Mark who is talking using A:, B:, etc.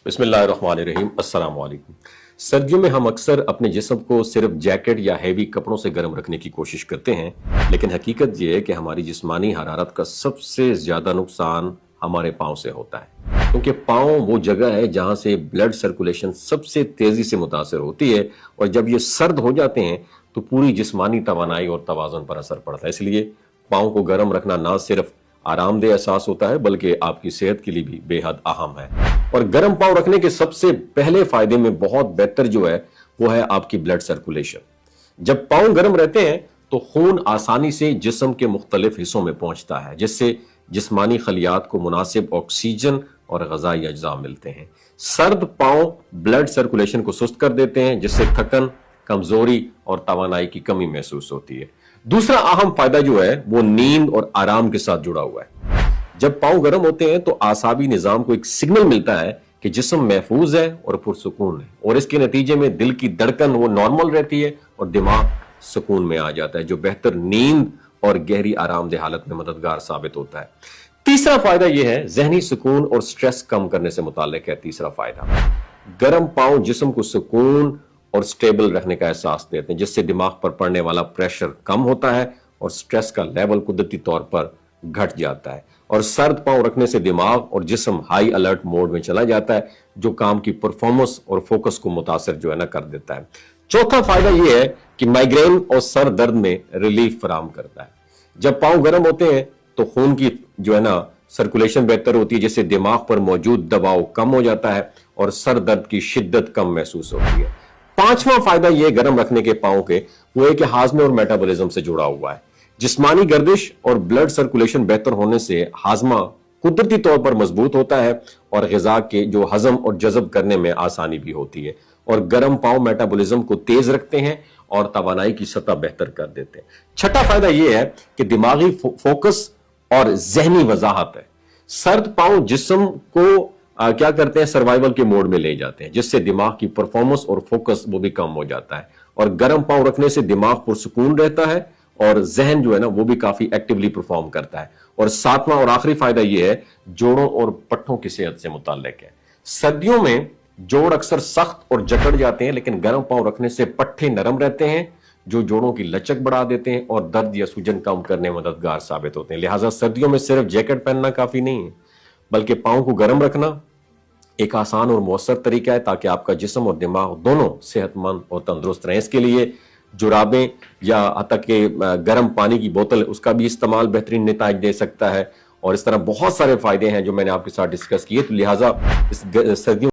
A: बिस्मिल्लाहिर्रहमानिर्रहीम अस्सलाम वालेकुम। सर्दियों में हम अक्सर अपने जिस्म को सिर्फ जैकेट या हैवी कपड़ों से गर्म रखने की कोशिश करते हैं, लेकिन हकीकत ये है कि हमारी जिस्मानी हरारत का सबसे ज्यादा नुकसान हमारे पाँव से होता है, क्योंकि पाँव वो जगह है जहां से ब्लड सर्कुलेशन सबसे तेजी से मुतासर होती है, और जब ये सर्द हो जाते हैं तो पूरी जिस्मानी तवानाई और तवाज़ुन पर असर पड़ता है। इसलिए पाँव को गर्म रखना ना सिर्फ आरामदेह एहसास होता है, बल्कि आपकी सेहत के लिए भी बेहद अहम है। और गर्म पाँव रखने के सबसे पहले फायदे में बहुत बेहतर जो है वो है आपकी ब्लड सर्कुलेशन। जब पाँव गर्म रहते हैं तो खून आसानी से जिस्म के मुख्तलिफ हिस्सों में पहुंचता है, जिससे जिस्मानी खलियात को मुनासिब ऑक्सीजन और ग़िज़ाई अज्जा मिलते हैं। सर्द पाँव ब्लड सर्कुलेशन को सुस्त कर देते हैं, जिससे थकन, कमजोरी और तवानाई की कमी महसूस होती है। दूसरा अहम फायदा जो है वो नींद और आराम के साथ जुड़ा हुआ है। जब पाँव गर्म होते हैं तो आसाबी निजाम को एक सिग्नल मिलता है कि जिस्म महफूज है और पुरसुकून है, और इसके नतीजे में दिल की धड़कन वो नॉर्मल रहती है और दिमाग सुकून में आ जाता है, जो बेहतर नींद और गहरी आरामदेह हालत में मददगार साबित होता है। तीसरा फायदा यह है जहनी सुकून और स्ट्रेस कम करने से मुताल्लिक है। तीसरा फायदा, गर्म पाँव जिस्म को सुकून और स्टेबल रखने का एहसास देते हैं, जिससे दिमाग पर पड़ने वाला प्रेशर कम होता है और स्ट्रेस का लेवल कुदरती तौर पर घट जाता है। और सर्द पाँव रखने से दिमाग और जिस्म हाई अलर्ट मोड में चला जाता है, जो काम की परफॉर्मेंस और फोकस को मुतासर जो है ना कर देता है। चौथा फायदा यह है कि माइग्रेन और सर दर्द में रिलीफ फराहम करता है। जब पाँव गर्म होते हैं तो खून की जो है ना सर्कुलेशन बेहतर होती है, जिससे दिमाग पर मौजूद दबाव कम हो जाता है और सर दर्द की शिद्दत कम महसूस होती है। पांचवा फायदा यह गर्म रखने के पाँव के वो है कि हाजमे और मेटाबॉलिज्म से जुड़ा हुआ है। जिस्मानी गर्दिश और ब्लड सर्कुलेशन बेहतर होने से हाजमा कुदरती तौर पर मजबूत होता है और ग़िज़ा के जो हजम और जज़ब करने में आसानी भी होती है। और गर्म पाँव मेटाबॉलिज्म को तेज रखते हैं और तवानाई की सतह बेहतर कर देते हैं। छठा फायदा यह है कि दिमागी फोकस और जहनी वजाहत है। सर्द पाँव जिस्म को क्या करते हैं, सर्वाइवल के मोड में ले जाते हैं, जिससे दिमाग की परफॉर्मेंस और फोकस वो भी कम हो जाता है। और गर्म पाँव रखने से दिमाग पुरसुकून रहता है और जहन जो है ना वो भी काफी एक्टिवली परफॉर्म करता है। और सातवां और आखिरी फायदा यह है जोड़ों और पट्टों की सेहत से मुताल्लिक है। सर्दियों में जोड़ अक्सर सख्त और जकड़ जाते हैं, लेकिन गर्म पाँव रखने से पट्टे नरम रहते हैं, जो जोड़ों की लचक बढ़ा देते हैं और दर्द या सूजन कम करने में मददगार साबित होते हैं। लिहाजा सर्दियों में सिर्फ जैकेट पहनना काफी नहीं है, बल्कि पाँव को गर्म रखना एक आसान और मौसर तरीका है, ताकि आपका जिस्म और दिमाग दोनों सेहतमंद और तंदुरुस्त रहें। इसके लिए जुराबें या हत्ता के गर्म पानी की बोतल, उसका भी इस्तेमाल बेहतरीन नतीजे दे सकता है। और इस तरह बहुत सारे फायदे हैं जो मैंने आपके साथ डिस्कस किए। तो लिहाजा इस सर्दियों